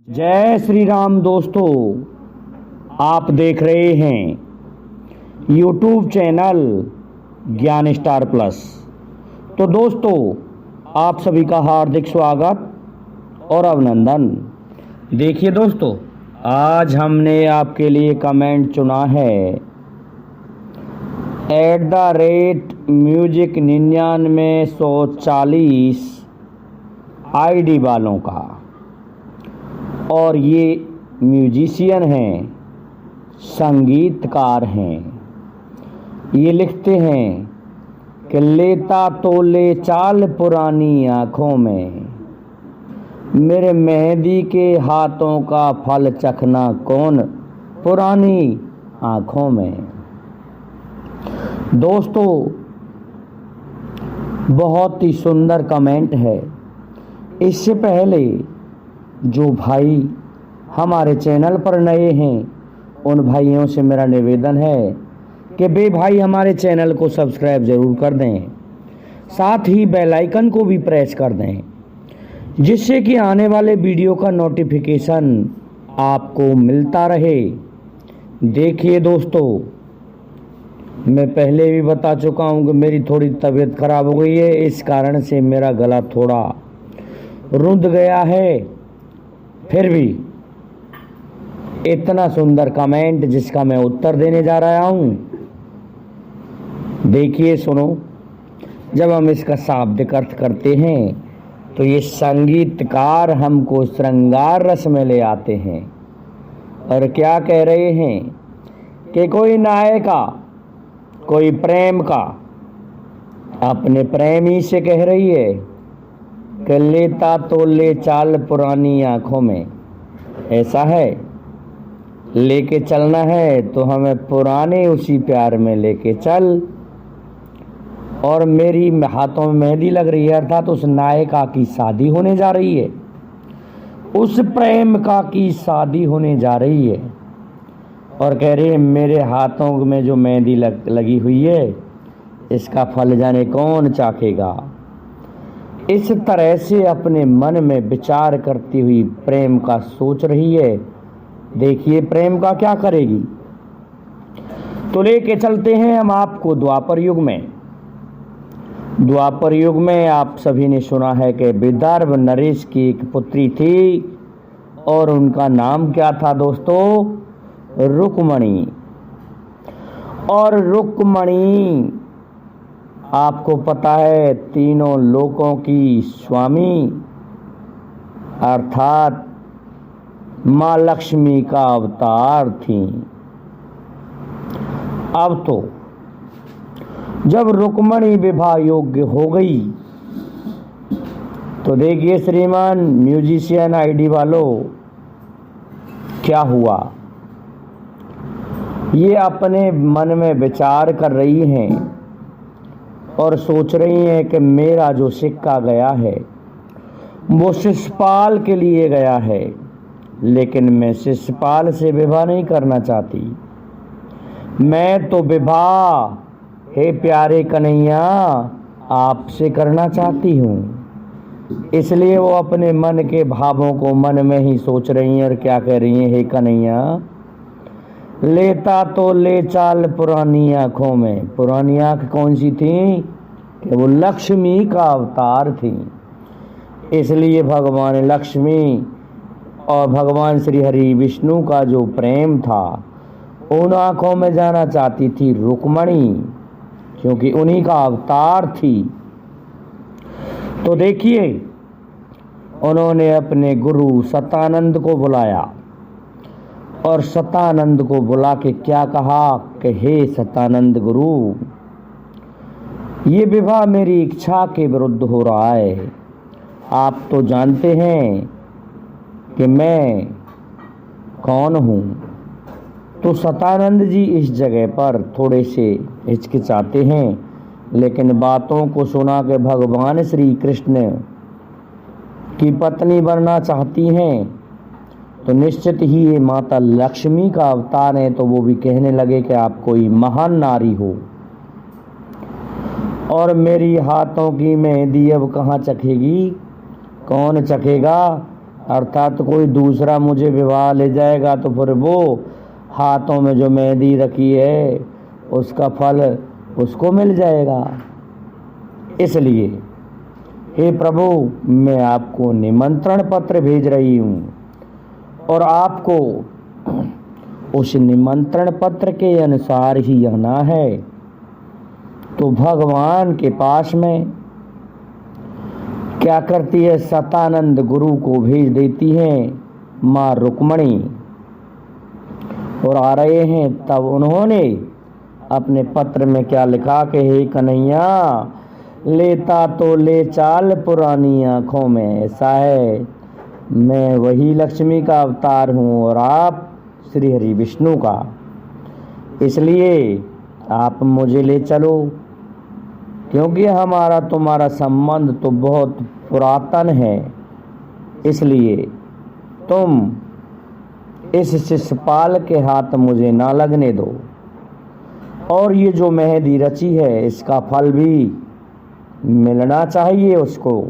जय श्री राम दोस्तों, आप देख रहे हैं YouTube चैनल ज्ञान स्टार प्लस। तो दोस्तों, आप सभी का हार्दिक स्वागत और अभिनंदन। देखिए दोस्तों, आज हमने आपके लिए कमेंट चुना है @म्यूजिक 9940 आईडी वालों का। और ये म्यूजिशियन हैं, संगीतकार हैं। ये लिखते हैं कि लेता तो ले चाल पुरानी आँखों में, मेरे मेहंदी के हाथों का फल चखना कौन पुरानी आँखों में। दोस्तों, बहुत ही सुंदर कमेंट है। इससे पहले जो भाई हमारे चैनल पर नए हैं, उन भाइयों से मेरा निवेदन है कि वे भाई हमारे चैनल को सब्सक्राइब ज़रूर कर दें, साथ ही बेल आइकन को भी प्रेस कर दें, जिससे कि आने वाले वीडियो का नोटिफिकेशन आपको मिलता रहे। देखिए दोस्तों, मैं पहले भी बता चुका हूँ कि मेरी थोड़ी तबीयत खराब हो गई है, इस कारण से मेरा गला थोड़ा रुंध गया है। फिर भी इतना सुंदर कमेंट जिसका मैं उत्तर देने जा रहा हूं, देखिए सुनो। जब हम इसका शाब्दिक अर्थ करते हैं तो ये संगीतकार हमको श्रृंगार रस में ले आते हैं और क्या कह रहे हैं कि कोई नायिका, कोई प्रेम का अपने प्रेमी से कह रही है कि लेता तो ले चाल पुरानी आँखों में। ऐसा है, लेके चलना है तो हमें पुराने उसी प्यार में लेके चल। और मेरी हाथों में मेहंदी लग रही है, अर्थात उस नायिका की शादी होने जा रही है, उस प्रेम का की शादी होने जा रही है। और कह रही है मेरे हाथों में जो मेहंदी लगी हुई है, इसका फल जाने कौन चाखेगा। इस तरह से अपने मन में विचार करती हुई प्रेम का सोच रही है। देखिए प्रेम का क्या करेगी। तो लेके चलते हैं हम आपको द्वापर युग में। द्वापर युग में आप सभी ने सुना है कि विदर्भ नरेश की एक पुत्री थी और उनका नाम क्या था दोस्तों? रुक्मणी। और रुक्मणी आपको पता है तीनों लोकों की स्वामी, अर्थात माँ लक्ष्मी का अवतार थी। अब तो जब रुक्मणी विवाह योग्य हो गई तो देखिए श्रीमान म्यूजिशियन आईडी वालों, क्या हुआ। ये अपने मन में विचार कर रही हैं और सोच रही हैं कि मेरा जो सिक्का गया है वो शिशुपाल के लिए गया है, लेकिन मैं शिशुपाल से विवाह नहीं करना चाहती। मैं तो विवाह, हे प्यारे कन्हैया, आपसे करना चाहती हूँ। इसलिए वो अपने मन के भावों को मन में ही सोच रही हैं और क्या कह रही हैं, हे कन्हैया, लेता तो ले चाल पुरानी आँखों में। पुरानी आँख कौन सी थी? कि वो लक्ष्मी का अवतार थी। इसलिए भगवान लक्ष्मी और भगवान श्री हरि विष्णु का जो प्रेम था, उन आँखों में जाना चाहती थी रुक्मणी, क्योंकि उन्हीं का अवतार थी। तो देखिए, उन्होंने अपने गुरु सतानंद को बुलाया और सतानंद को बुला के क्या कहा कि हे सतानंद गुरु, ये विवाह मेरी इच्छा के विरुद्ध हो रहा है। आप तो जानते हैं कि मैं कौन हूँ। तो सतानंद जी इस जगह पर थोड़े से हिचकिचाते हैं, लेकिन बातों को सुना के भगवान श्री कृष्ण की पत्नी बनना चाहती हैं तो निश्चित ही ये माता लक्ष्मी का अवतार है। तो वो भी कहने लगे कि आप कोई महान नारी हो और मेरी हाथों की मेहंदी अब कहाँ चखेगी, कौन चखेगा। अर्थात कोई दूसरा मुझे विवाह ले जाएगा तो फिर वो हाथों में जो मेहंदी रखी है उसका फल उसको मिल जाएगा। इसलिए हे प्रभु, मैं आपको निमंत्रण पत्र भेज रही हूँ और आपको उस निमंत्रण पत्र के अनुसार ही आना है। तो भगवान के पास में क्या करती है, सतानंद गुरु को भेज देती है माँ रुक्मणी, और आ रहे हैं। तब उन्होंने अपने पत्र में क्या लिखा कि हे कन्हैया, लेता तो ले चाल पुरानी आँखों में, ऐसा है मैं वही लक्ष्मी का अवतार हूँ और आप श्री हरि विष्णु का, इसलिए आप मुझे ले चलो, क्योंकि हमारा तुम्हारा संबंध तो बहुत पुरातन है, इसलिए तुम इस शिशुपाल के हाथ मुझे ना लगने दो। और ये जो मेहंदी रची है इसका फल भी मिलना चाहिए उसको।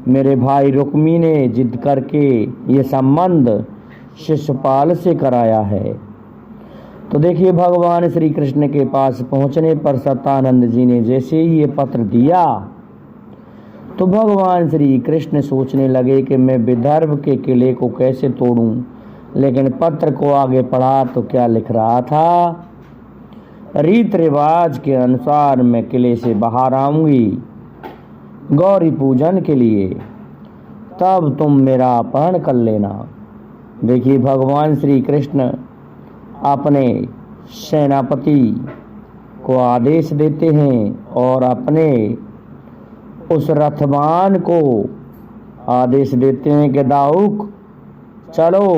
मेरे भाई रुक्मी ने जिद करके ये संबंध शिशुपाल से कराया है। तो देखिए, भगवान श्री कृष्ण के पास पहुंचने पर सतानंद जी ने जैसे ही ये पत्र दिया तो भगवान श्री कृष्ण सोचने लगे कि मैं विदर्भ के किले को कैसे तोड़ूं, लेकिन पत्र को आगे पढ़ा तो क्या लिख रहा था, रीत रिवाज के अनुसार मैं किले से बाहर आऊंगी गौरी पूजन के लिए, तब तुम मेरा अपहरण कर लेना। देखिए, भगवान श्री कृष्ण अपने सेनापति को आदेश देते हैं और अपने उस रथवान को आदेश देते हैं कि दाऊक चलो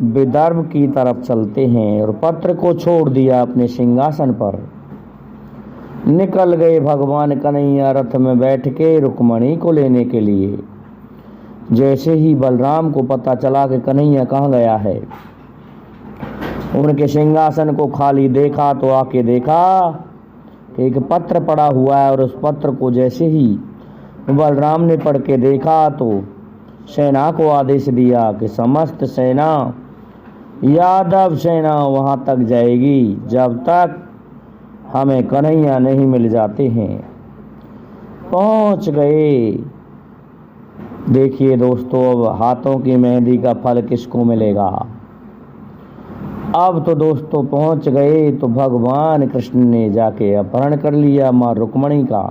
विदर्भ की तरफ चलते हैं, और पत्र को छोड़ दिया अपने सिंहासन पर। निकल गए भगवान कन्हैया रथ में बैठ के रुक्मणी को लेने के लिए। जैसे ही बलराम को पता चला कि कन्हैया कहाँ गया है, उनके सिंहासन को खाली देखा तो आके देखा कि एक पत्र पड़ा हुआ है, और उस पत्र को जैसे ही बलराम ने पढ़ के देखा तो सेना को आदेश दिया कि समस्त सेना, यादव सेना वहां तक जाएगी जब तक हमें कन्हैया नहीं मिल जाते हैं। पहुंच गए। देखिए दोस्तों, अब हाथों की मेहंदी का फल किसको मिलेगा। अब तो दोस्तों पहुंच गए तो भगवान कृष्ण ने जाके अपहरण कर लिया माँ रुक्मणी का।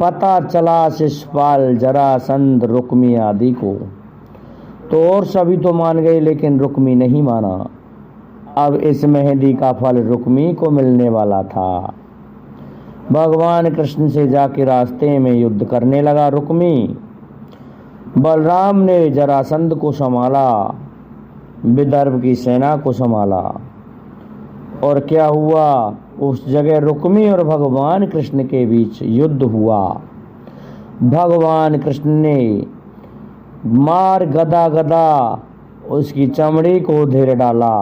पता चला शिशुपाल, जरासंध, रुक्मी आदि को, तो और सभी तो मान गए लेकिन रुक्मी नहीं माना। अब इस मेहंदी का फल रुक्मी को मिलने वाला था। भगवान कृष्ण से जाके रास्ते में युद्ध करने लगा रुक्मी। बलराम ने जरासंध को संभाला, विदर्भ की सेना को संभाला, और क्या हुआ, उस जगह रुक्मी और भगवान कृष्ण के बीच युद्ध हुआ। भगवान कृष्ण ने मार गदा गदा उसकी चमड़ी को धेर डाला,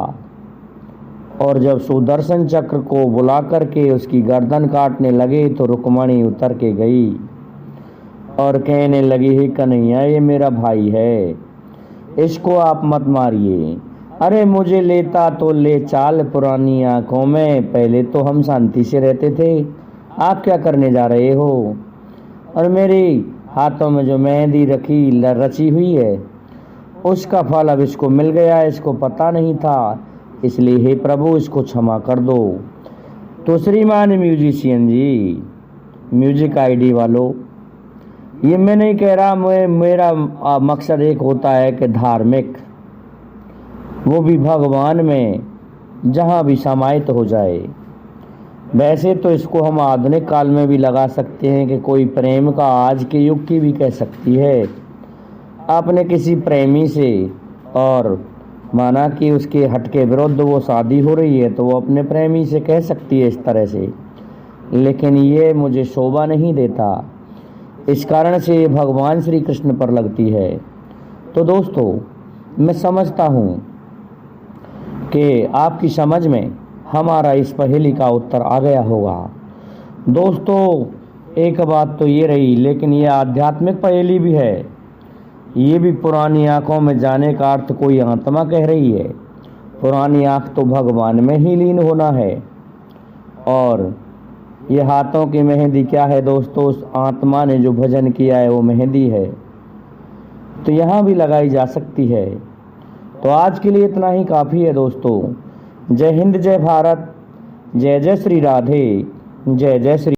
और जब सुदर्शन चक्र को बुला करके उसकी गर्दन काटने लगे तो रुक्मणी उतर के गई और कहने लगी, हे कन्हैया, ये मेरा भाई है, इसको आप मत मारिए। अरे मुझे लेता तो ले चाल पुरानी आंखों में, पहले तो हम शांति से रहते थे, आप क्या करने जा रहे हो। और मेरे हाथों में जो मेहंदी रची हुई है उसका फल अब इसको मिल गया, इसको पता नहीं था, इसलिए हे प्रभु इसको क्षमा कर दो। तो श्रीमान म्यूजिशियन जी, म्यूजिक आईडी वालों, ये मैं नहीं कह रहा, मेरा मकसद एक होता है कि धार्मिक, वो भी भगवान में जहाँ भी समाहित हो जाए। वैसे तो इसको हम आधुनिक काल में भी लगा सकते हैं कि कोई प्रेम का आज के युग की भी कह सकती है अपने किसी प्रेमी से, और माना कि उसके हट के विरुद्ध वो शादी हो रही है तो वो अपने प्रेमी से कह सकती है इस तरह से, लेकिन ये मुझे शोभा नहीं देता, इस कारण से ये भगवान श्री कृष्ण पर लगती है। तो दोस्तों, मैं समझता हूँ कि आपकी समझ में हमारा इस पहेली का उत्तर आ गया होगा। दोस्तों, एक बात तो ये रही, लेकिन ये आध्यात्मिक पहेली भी है, ये भी पुरानी आंखों में जाने का अर्थ कोई आत्मा कह रही है। पुरानी आंख तो भगवान में ही लीन होना है। और ये हाथों की मेहंदी क्या है दोस्तों? उस आत्मा ने जो भजन किया है वो मेहंदी है, तो यहाँ भी लगाई जा सकती है। तो आज के लिए इतना ही काफ़ी है दोस्तों। जय हिंद, जय भारत, जय जय श्री राधे, जय जय श्री